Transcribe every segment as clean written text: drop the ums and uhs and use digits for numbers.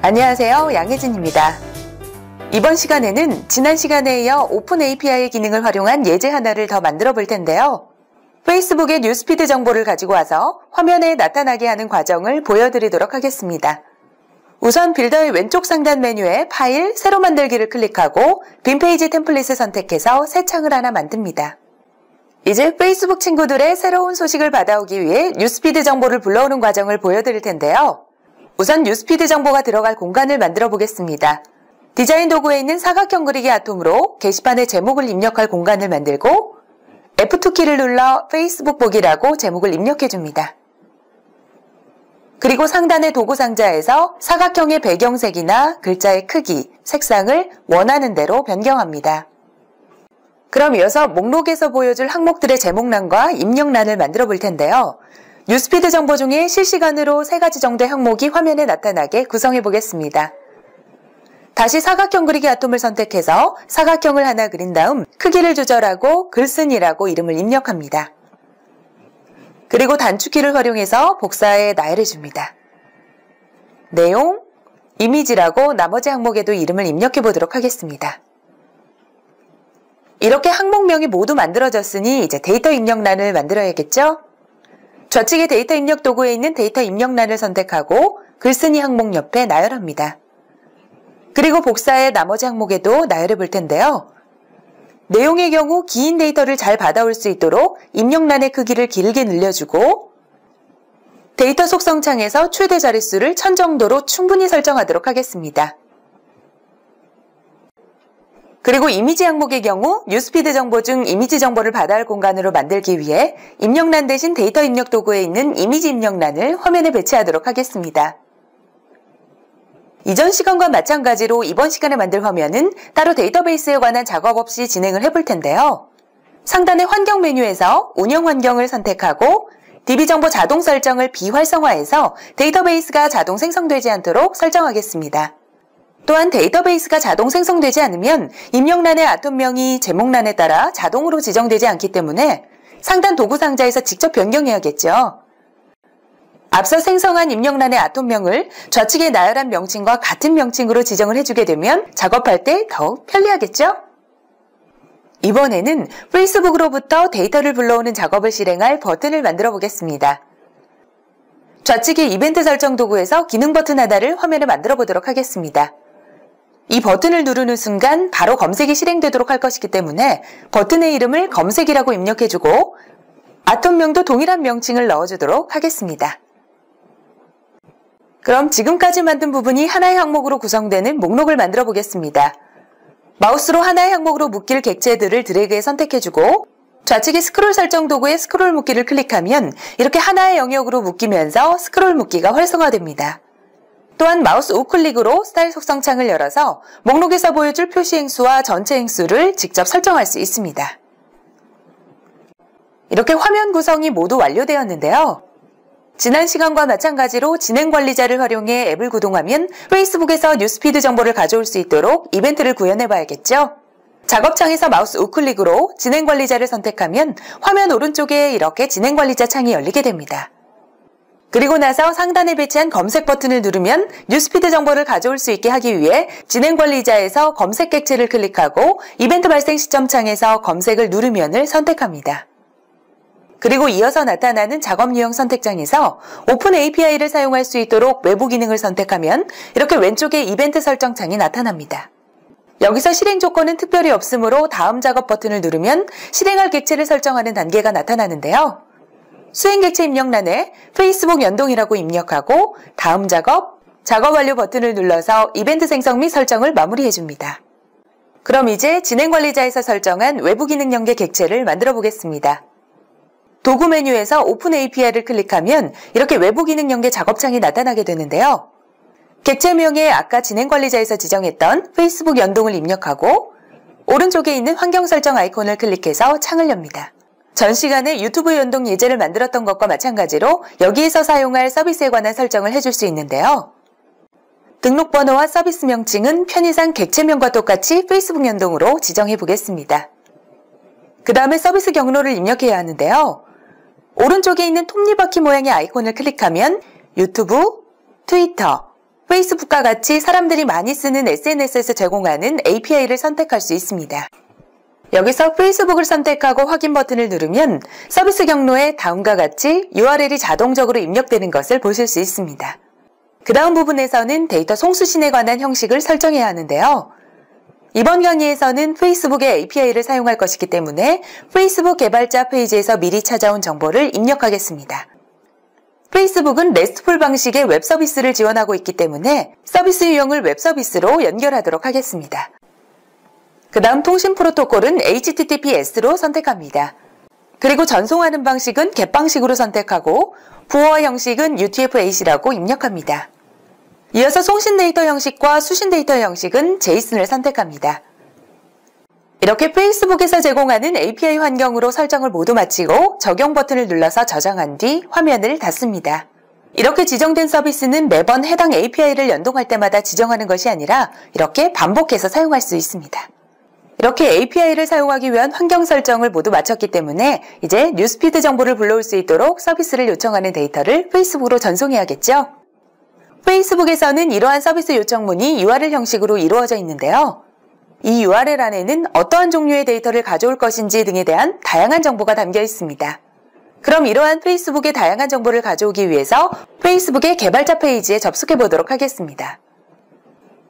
안녕하세요, 양혜진입니다. 이번 시간에는 지난 시간에 이어 오픈 API 기능을 활용한 예제 하나를 더 만들어 볼 텐데요. 페이스북의 뉴스피드 정보를 가지고 와서 화면에 나타나게 하는 과정을 보여드리도록 하겠습니다. 우선 빌더의 왼쪽 상단 메뉴에 파일, 새로 만들기를 클릭하고 빈 페이지 템플릿을 선택해서 새 창을 하나 만듭니다. 이제 페이스북 친구들의 새로운 소식을 받아오기 위해 뉴스피드 정보를 불러오는 과정을 보여드릴 텐데요. 우선 뉴스피드 정보가 들어갈 공간을 만들어 보겠습니다. 디자인 도구에 있는 사각형 그리기 아톰으로 게시판에 제목을 입력할 공간을 만들고 F2 키를 눌러 페이스북 보기라고 제목을 입력해 줍니다. 그리고 상단의 도구 상자에서 사각형의 배경색이나 글자의 크기, 색상을 원하는 대로 변경합니다. 그럼 이어서 목록에서 보여줄 항목들의 제목란과 입력란을 만들어 볼 텐데요. 뉴스피드 정보 중에 실시간으로 3가지 정도의 항목이 화면에 나타나게 구성해 보겠습니다. 다시 사각형 그리기 아톰을 선택해서 사각형을 하나 그린 다음 크기를 조절하고 글쓴이라고 이름을 입력합니다. 그리고 단축키를 활용해서 복사해 나열해 줍니다. 내용, 이미지라고 나머지 항목에도 이름을 입력해 보도록 하겠습니다. 이렇게 항목명이 모두 만들어졌으니 이제 데이터 입력란을 만들어야겠죠? 좌측의 데이터 입력 도구에 있는 데이터 입력란을 선택하고 글쓴이 항목 옆에 나열합니다. 그리고 복사해 나머지 항목에도 나열해 볼 텐데요. 내용의 경우 긴 데이터를 잘 받아올 수 있도록 입력란의 크기를 길게 늘려주고 데이터 속성 창에서 최대 자릿수를 1000 정도로 충분히 설정하도록 하겠습니다. 그리고 이미지 항목의 경우 뉴스피드 정보 중 이미지 정보를 받아올 공간으로 만들기 위해 입력란 대신 데이터 입력 도구에 있는 이미지 입력란을 화면에 배치하도록 하겠습니다. 이전 시간과 마찬가지로 이번 시간에 만들 화면은 따로 데이터베이스에 관한 작업 없이 진행을 해볼 텐데요. 상단의 환경 메뉴에서 운영 환경을 선택하고 DB 정보 자동 설정을 비활성화해서 데이터베이스가 자동 생성되지 않도록 설정하겠습니다. 또한 데이터베이스가 자동 생성되지 않으면 입력란의 아톰명이 제목란에 따라 자동으로 지정되지 않기 때문에 상단 도구 상자에서 직접 변경해야겠죠. 앞서 생성한 입력란의 아톰명을 좌측에 나열한 명칭과 같은 명칭으로 지정을 해주게 되면 작업할 때 더욱 편리하겠죠? 이번에는 페이스북으로부터 데이터를 불러오는 작업을 실행할 버튼을 만들어 보겠습니다. 좌측의 이벤트 설정 도구에서 기능 버튼 하나를 화면에 만들어 보도록 하겠습니다. 이 버튼을 누르는 순간 바로 검색이 실행되도록 할 것이기 때문에 버튼의 이름을 검색이라고 입력해주고 아톰명도 동일한 명칭을 넣어주도록 하겠습니다. 그럼 지금까지 만든 부분이 하나의 항목으로 구성되는 목록을 만들어 보겠습니다. 마우스로 하나의 항목으로 묶일 객체들을 드래그해 선택해주고 좌측의 스크롤 설정 도구에 스크롤 묶기를 클릭하면 이렇게 하나의 영역으로 묶이면서 스크롤 묶기가 활성화됩니다. 또한 마우스 우클릭으로 스타일 속성 창을 열어서 목록에서 보여줄 표시 행수와 전체 행수를 직접 설정할 수 있습니다. 이렇게 화면 구성이 모두 완료되었는데요. 지난 시간과 마찬가지로 진행 관리자를 활용해 앱을 구동하면 페이스북에서 뉴스피드 정보를 가져올 수 있도록 이벤트를 구현해 봐야겠죠? 작업창에서 마우스 우클릭으로 진행 관리자를 선택하면 화면 오른쪽에 이렇게 진행 관리자 창이 열리게 됩니다. 그리고 나서 상단에 배치한 검색 버튼을 누르면 뉴스피드 정보를 가져올 수 있게 하기 위해 진행 관리자에서 검색 객체를 클릭하고 이벤트 발생 시점 창에서 검색을 누르면을 선택합니다. 그리고 이어서 나타나는 작업 유형 선택장에서 오픈 API를 사용할 수 있도록 외부 기능을 선택하면 이렇게 왼쪽에 이벤트 설정 창이 나타납니다. 여기서 실행 조건은 특별히 없으므로 다음 작업 버튼을 누르면 실행할 객체를 설정하는 단계가 나타나는데요. 수행 객체 입력란에 페이스북 연동이라고 입력하고 다음 작업 완료 버튼을 눌러서 이벤트 생성 및 설정을 마무리해줍니다. 그럼 이제 진행 관리자에서 설정한 외부 기능 연계 객체를 만들어 보겠습니다. 도구 메뉴에서 오픈 API를 클릭하면 이렇게 외부 기능 연계 작업창이 나타나게 되는데요. 객체명에 아까 진행 관리자에서 지정했던 페이스북 연동을 입력하고 오른쪽에 있는 환경 설정 아이콘을 클릭해서 창을 엽니다. 전 시간에 유튜브 연동 예제를 만들었던 것과 마찬가지로 여기에서 사용할 서비스에 관한 설정을 해줄 수 있는데요. 등록번호와 서비스 명칭은 편의상 객체명과 똑같이 페이스북 연동으로 지정해 보겠습니다. 그 다음에 서비스 경로를 입력해야 하는데요. 오른쪽에 있는 톱니바퀴 모양의 아이콘을 클릭하면 유튜브, 트위터, 페이스북과 같이 사람들이 많이 쓰는 SNS에서 제공하는 API를 선택할 수 있습니다. 여기서 페이스북을 선택하고 확인 버튼을 누르면 서비스 경로에 다음과 같이 URL이 자동적으로 입력되는 것을 보실 수 있습니다. 그 다음 부분에서는 데이터 송수신에 관한 형식을 설정해야 하는데요. 이번 강의에서는 페이스북의 API를 사용할 것이기 때문에 페이스북 개발자 페이지에서 미리 찾아온 정보를 입력하겠습니다. 페이스북은 RESTful 방식의 웹 서비스를 지원하고 있기 때문에 서비스 유형을 웹 서비스로 연결하도록 하겠습니다. 그 다음 통신 프로토콜은 HTTPS로 선택합니다. 그리고 전송하는 방식은 겟 방식으로 선택하고 부호화 형식은 UTF-8이라고 입력합니다. 이어서 송신 데이터 형식과 수신 데이터 형식은 JSON을 선택합니다. 이렇게 페이스북에서 제공하는 API 환경으로 설정을 모두 마치고 적용 버튼을 눌러서 저장한 뒤 화면을 닫습니다. 이렇게 지정된 서비스는 매번 해당 API를 연동할 때마다 지정하는 것이 아니라 이렇게 반복해서 사용할 수 있습니다. 이렇게 API를 사용하기 위한 환경 설정을 모두 마쳤기 때문에 이제 뉴스피드 정보를 불러올 수 있도록 서비스를 요청하는 데이터를 페이스북으로 전송해야겠죠? 페이스북에서는 이러한 서비스 요청문이 URL 형식으로 이루어져 있는데요. 이 URL 안에는 어떠한 종류의 데이터를 가져올 것인지 등에 대한 다양한 정보가 담겨 있습니다. 그럼 이러한 페이스북의 다양한 정보를 가져오기 위해서 페이스북의 개발자 페이지에 접속해 보도록 하겠습니다.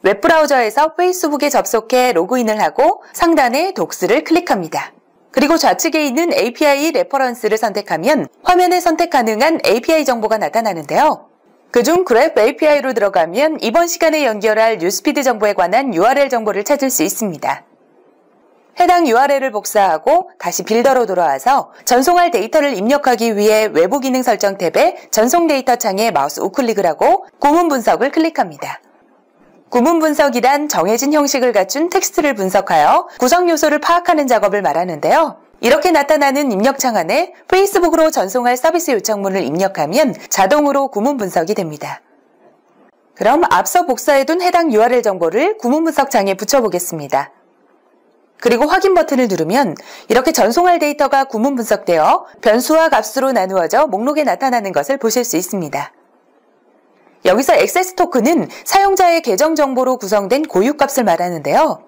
웹브라우저에서 페이스북에 접속해 로그인을 하고 상단에 독스를 클릭합니다. 그리고 좌측에 있는 API 레퍼런스를 선택하면 화면에 선택 가능한 API 정보가 나타나는데요. 그중 그래프 API로 들어가면 이번 시간에 연결할 뉴스피드 정보에 관한 URL 정보를 찾을 수 있습니다. 해당 URL을 복사하고 다시 빌더로 돌아와서 전송할 데이터를 입력하기 위해 외부 기능 설정 탭에 전송 데이터 창에 마우스 우클릭을 하고 구문 분석을 클릭합니다. 구문 분석이란 정해진 형식을 갖춘 텍스트를 분석하여 구성 요소를 파악하는 작업을 말하는데요. 이렇게 나타나는 입력창 안에 페이스북으로 전송할 서비스 요청문을 입력하면 자동으로 구문 분석이 됩니다. 그럼 앞서 복사해둔 해당 URL 정보를 구문 분석창에 붙여보겠습니다. 그리고 확인 버튼을 누르면 이렇게 전송할 데이터가 구문 분석되어 변수와 값수로 나누어져 목록에 나타나는 것을 보실 수 있습니다. 여기서 액세스 토큰은 사용자의 계정 정보로 구성된 고유값을 말하는데요.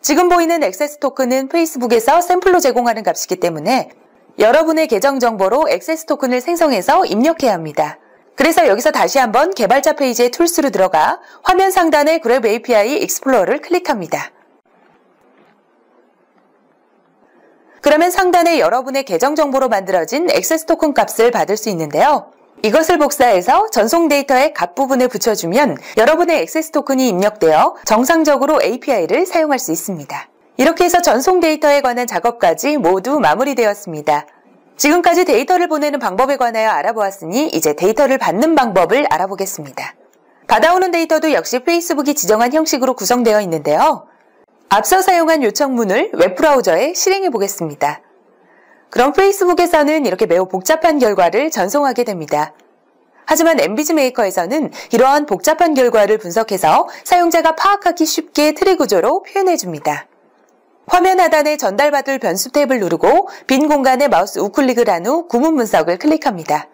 지금 보이는 액세스 토큰은 페이스북에서 샘플로 제공하는 값이기 때문에 여러분의 계정 정보로 액세스 토큰을 생성해서 입력해야 합니다. 그래서 여기서 다시 한번 개발자 페이지의 툴스로 들어가 화면 상단의 그래프 API 익스플로러를 클릭합니다. 그러면 상단에 여러분의 계정 정보로 만들어진 액세스 토큰 값을 받을 수 있는데요. 이것을 복사해서 전송 데이터의 값 부분에 붙여주면 여러분의 액세스 토큰이 입력되어 정상적으로 API를 사용할 수 있습니다. 이렇게 해서 전송 데이터에 관한 작업까지 모두 마무리되었습니다. 지금까지 데이터를 보내는 방법에 관하여 알아보았으니 이제 데이터를 받는 방법을 알아보겠습니다. 받아오는 데이터도 역시 페이스북이 지정한 형식으로 구성되어 있는데요. 앞서 사용한 요청문을 웹브라우저에 실행해 보겠습니다. 그럼 페이스북에서는 이렇게 매우 복잡한 결과를 전송하게 됩니다. 하지만 엠비즈 메이커에서는 이러한 복잡한 결과를 분석해서 사용자가 파악하기 쉽게 트리 구조로 표현해줍니다. 화면 하단에 전달받을 변수 탭을 누르고 빈 공간에 마우스 우클릭을 한 후 구문 분석을 클릭합니다.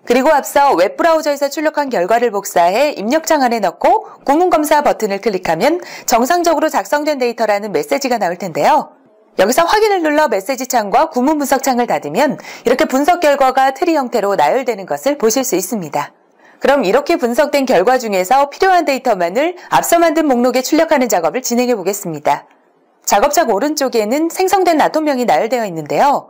그리고 앞서 웹브라우저에서 출력한 결과를 복사해 입력창 안에 넣고 구문 검사 버튼을 클릭하면 정상적으로 작성된 데이터라는 메시지가 나올 텐데요. 여기서 확인을 눌러 메시지 창과 구문 분석 창을 닫으면 이렇게 분석 결과가 트리 형태로 나열되는 것을 보실 수 있습니다. 그럼 이렇게 분석된 결과 중에서 필요한 데이터만을 앞서 만든 목록에 출력하는 작업을 진행해 보겠습니다. 작업창 오른쪽에는 생성된 아톰명이 나열되어 있는데요.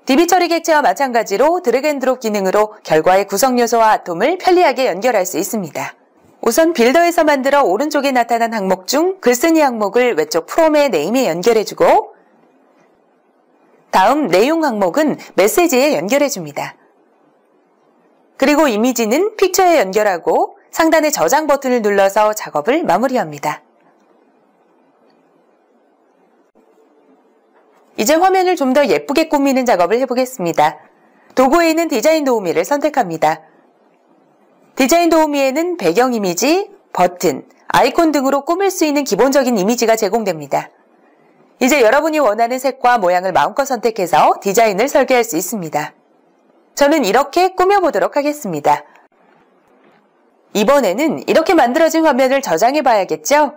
DB 처리 객체와 마찬가지로 드래그 앤 드롭 기능으로 결과의 구성 요소와 아톰을 편리하게 연결할 수 있습니다. 우선 빌더에서 만들어 오른쪽에 나타난 항목 중 글쓴이 항목을 왼쪽 프롬의 네임에 연결해주고 다음 내용 항목은 메시지에 연결해줍니다. 그리고 이미지는 픽처에 연결하고 상단의 저장 버튼을 눌러서 작업을 마무리합니다. 이제 화면을 좀 더 예쁘게 꾸미는 작업을 해보겠습니다. 도구에 있는 디자인 도우미를 선택합니다. 디자인 도우미에는 배경 이미지, 버튼, 아이콘 등으로 꾸밀 수 있는 기본적인 이미지가 제공됩니다. 이제 여러분이 원하는 색과 모양을 마음껏 선택해서 디자인을 설계할 수 있습니다. 저는 이렇게 꾸며보도록 하겠습니다. 이번에는 이렇게 만들어진 화면을 저장해 봐야겠죠?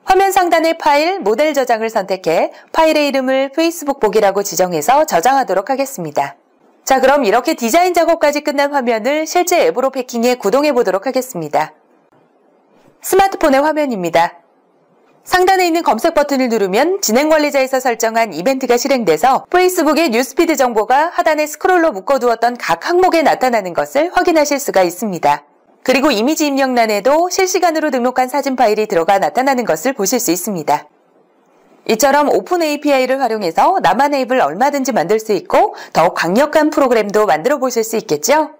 화면 상단의 파일, 모델 저장을 선택해 파일의 이름을 페이스북 보기라고 지정해서 저장하도록 하겠습니다. 자, 그럼 이렇게 디자인 작업까지 끝난 화면을 실제 앱으로 패킹해 구동해 보도록 하겠습니다. 스마트폰의 화면입니다. 상단에 있는 검색 버튼을 누르면 진행 관리자에서 설정한 이벤트가 실행돼서 페이스북의 뉴스피드 정보가 하단에 스크롤로 묶어두었던 각 항목에 나타나는 것을 확인하실 수가 있습니다. 그리고 이미지 입력란에도 실시간으로 등록한 사진 파일이 들어가 나타나는 것을 보실 수 있습니다. 이처럼 오픈 API를 활용해서 나만의 앱을 얼마든지 만들 수 있고 더욱 강력한 프로그램도 만들어 보실 수 있겠죠?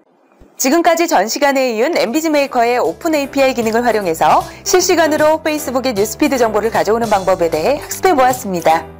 지금까지 전 시간에 이은 엠비즈 메이커의 오픈 API 기능을 활용해서 실시간으로 페이스북의 뉴스피드 정보를 가져오는 방법에 대해 학습해 보았습니다.